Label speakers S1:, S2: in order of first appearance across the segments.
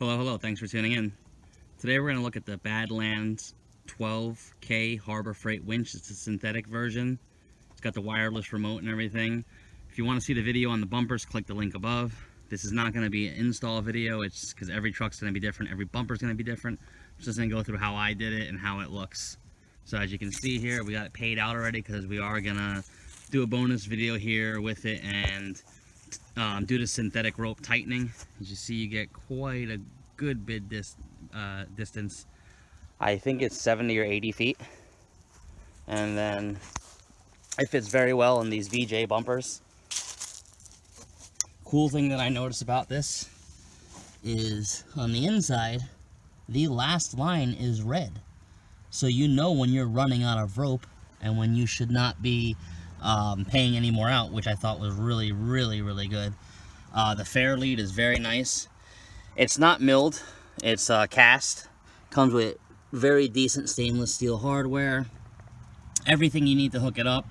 S1: Hello, thanks for tuning in. Today we're going to look at the Badland 12K Harbor Freight winch. It's a synthetic version. It's got the wireless remote and everything. If you want to see the video on the bumpers, click the link above. This is not going to be an install video. It's because every truck's going to be different. Every bumper's going to be different. I'm just going to go through how I did it and how it looks. So as you can see here, we got it paid out already because we are going to do a bonus video here with it and do the synthetic rope tightening. As you see, you get quite a good bit distance. I think it's 70 or 80 feet. And then it fits very well in these VJ bumpers. Cool thing that I noticed about this is on the inside, the last line is red. So you know when you're running out of rope and when you should not be paying any more out, which I thought was really good. The fair lead is very nice. It's not milled, it's cast. Comes with very decent stainless steel hardware. Everything you need to hook it up.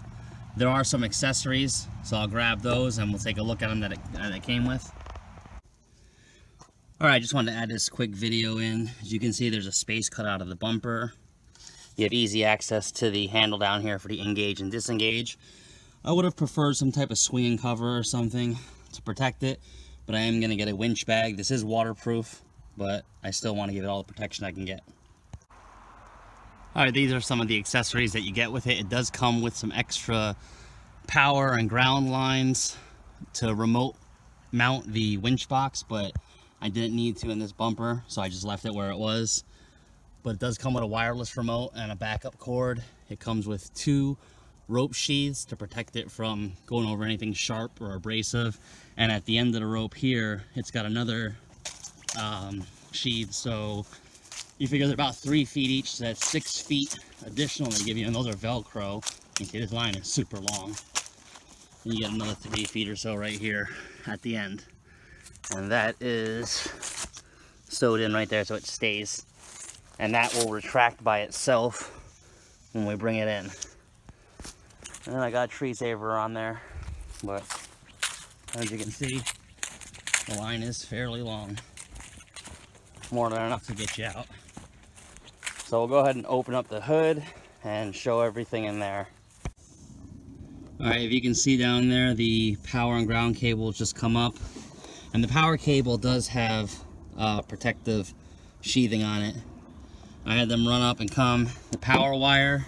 S1: There are some accessories, so I'll grab those and we'll take a look at them that it came with. Alright, I just wanted to add this quick video in. As you can see, there's a space cut out of the bumper. You have easy access to the handle down here for the engage and disengage. I would have preferred some type of swinging cover or something to protect it, but I am going to get a winch bag. This is waterproof, but I still want to give it all the protection I can get. Alright, these are some of the accessories that you get with it. It does come with some extra power and ground lines to remote mount the winch box, but I didn't need to in this bumper, so I just left it where it was. But it does come with a wireless remote and a backup cord. It comes with 2 rope sheaths to protect it from going over anything sharp or abrasive. And at the end of the rope here, it's got another sheath. So you figure they're about 3 feet each, so that's 6 feet additional they give you. And those are Velcro. You see this line is super long. And you get another 3 feet or so right here at the end. And that is sewed in right there so it stays. And that will retract by itself when we bring it in. And then I got a tree saver on there, but as you can see, the line is fairly long. More than enough to get you out. So we'll go ahead and open up the hood and show everything in there. Alright, if you can see down there, the power and ground cables just come up. And the power cable does have protective sheathing on it. I had them run up and come. The power wire,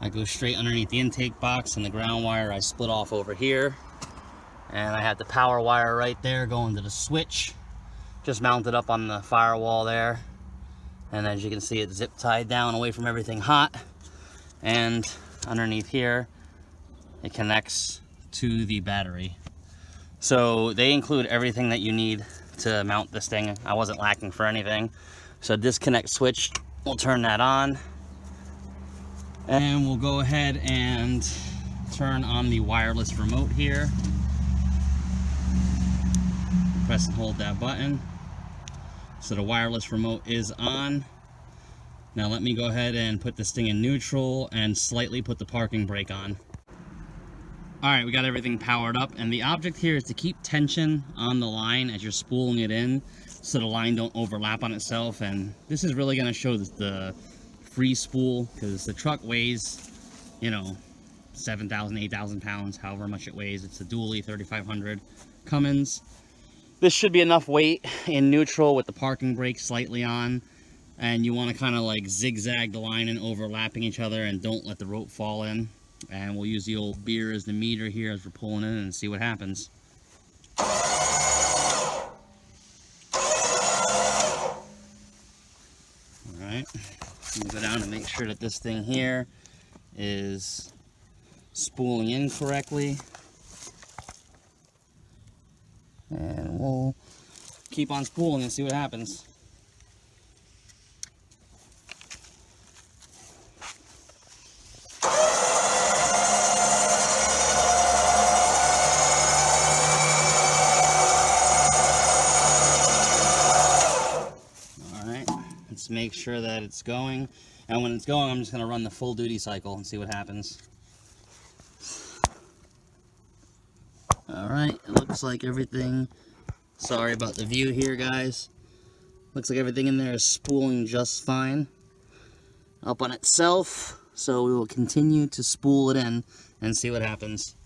S1: I go straight underneath the intake box, and the ground wire I split off over here. And I have the power wire right there going to the switch, just mounted up on the firewall there. And as you can see, it's zip tied down away from everything hot. And underneath here, it connects to the battery. So they include everything that you need to mount this thing. I wasn't lacking for anything. So disconnect switch, we'll turn that on. And we'll go ahead and turn on the wireless remote here. Press and hold that button. So the wireless remote is on. Now let me go ahead and put this thing in neutral and slightly put the parking brake on. Alright, we got everything powered up, and the object here is to keep tension on the line as you're spooling it in so the line don't overlap on itself. And this is really going to show the free spool, because the truck weighs, you know, 7,000, 8,000 pounds, however much it weighs. It's a dually 3500 Cummins. This should be enough weight in neutral with the parking brake slightly on, and you want to kind of like zigzag the line and overlapping each other, and don't let the rope fall in. And we'll use the old beer as the meter here as we're pulling in and see what happens. Alright, go down and make sure that this thing here is spooling in correctly. And we'll keep on spooling and see what happens. Let's make sure that it's going, and when it's going, I'm just going to run the full duty cycle and see what happens. Alright, it looks like everything. Sorry about the view here, guys. Looks like everything in there is spooling just fine up on itself. So we will continue to spool it in and see what happens.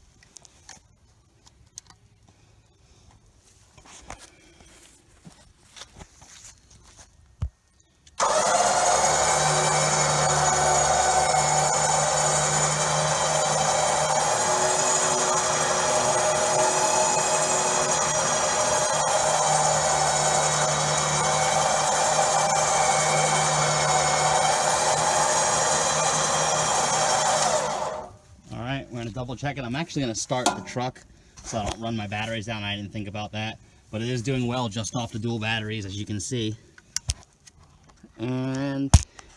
S1: We're going to double check it. I'm actually going to start the truck so I don't run my batteries down. I didn't think about that, but it is doing well just off the dual batteries, as you can see. And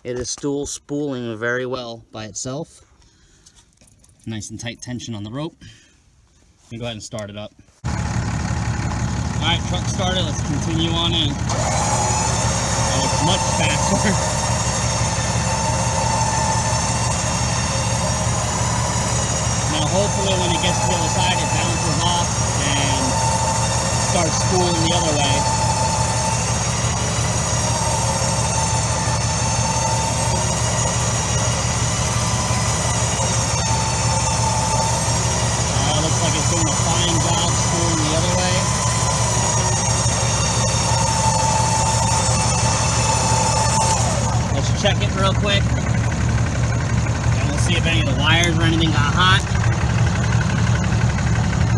S1: it is still spooling very well by itself. Nice and tight tension on the rope. Let me go ahead and start it up. Alright, truck started. Let's continue on in. Oh, it's much faster. Hopefully when it gets to the other side, it bounces off and starts spooling the other way. Looks like it's doing a fine job spooling the other way. Let's check it real quick. And we'll see if any of the wires or anything got hot.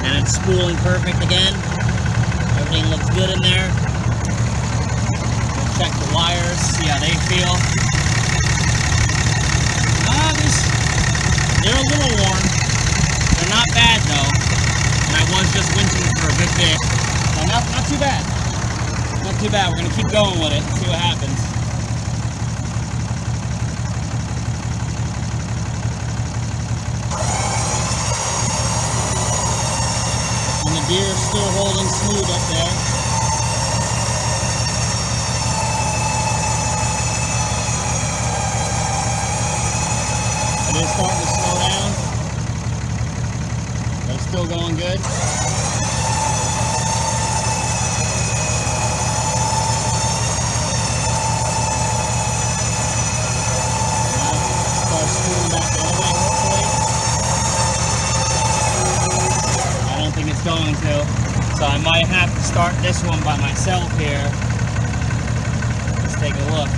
S1: And it's spooling perfect again. Everything looks good in there. We'll check the wires, see how they feel. They're a little worn. They're not bad though. And I was just winching for a good bit. So not too bad. Not too bad. We're going to keep going with it and see what happens. Gear's still holding smooth up there. It is starting to slow down, but it's still going good. Start spooling back the other way, hopefully. It's going to, so I might have to start this one by myself here. Let's take a look.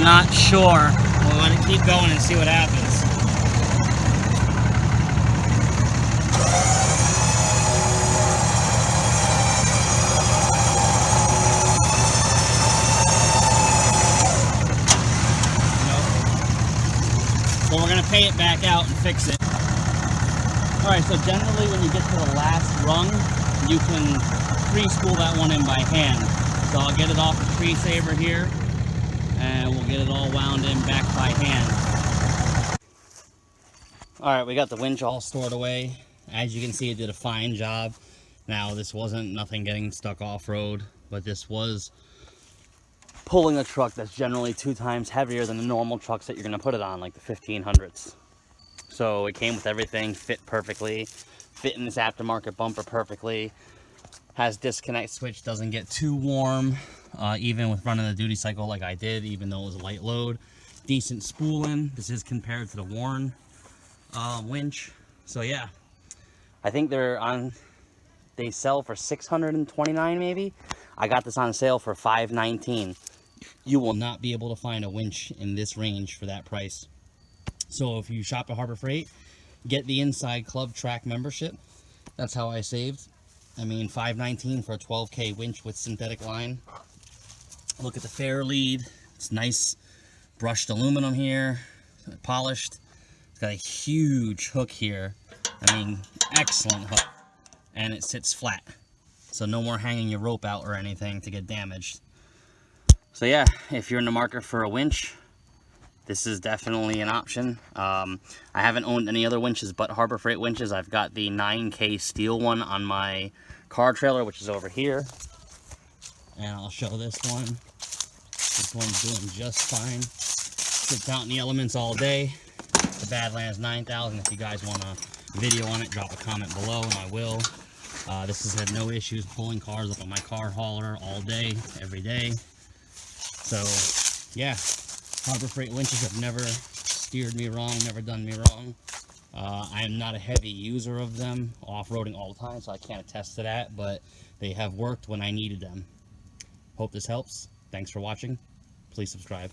S1: Not sure. We're going to keep going and see what happens. So we're going to pay it back out and fix it. Alright, so generally when you get to the last rung, you can pre-spool that one in by hand. So I'll get it off the tree saver here, and we'll get it all wound in back by hand. Alright, we got the winch all stored away. As you can see, it did a fine job. Now, this wasn't nothing getting stuck off-road, but this was pulling a truck that's generally 2 times heavier than the normal trucks that you're going to put it on, like the 1500s. So it came with everything, fit perfectly, fit in this aftermarket bumper perfectly, has disconnect switch, doesn't get too warm, even with running the duty cycle like I did, even though it was a light load. Decent spooling. This is compared to the Warren winch. So yeah, I think they sell for $629 maybe. I got this on sale for $519. You will not be able to find a winch in this range for that price. So if you shop at Harbor Freight, get the Inside Club Track membership. That's how I saved. I mean, $519 for a 12K winch with synthetic line. Look at the fair lead. It's nice brushed aluminum here, polished. It's got a huge hook here. I mean, excellent hook. And it sits flat. So no more hanging your rope out or anything to get damaged. So yeah, if you're in the market for a winch, this is definitely an option. I haven't owned any other winches but Harbor Freight winches. I've got the 9K steel one on my car trailer, which is over here. And I'll show this one. This one's doing just fine. Sits out in the elements all day. The Badlands 9000 if you guys want to video on it, drop a comment below and I will. This has had no issues pulling cars up on my car hauler all day, every day. So yeah, Harbor Freight winches have never steered me wrong, never done me wrong. I am not a heavy user of them, off-roading all the time, so I can't attest to that, but they have worked when I needed them. Hope this helps. Thanks for watching. Please subscribe.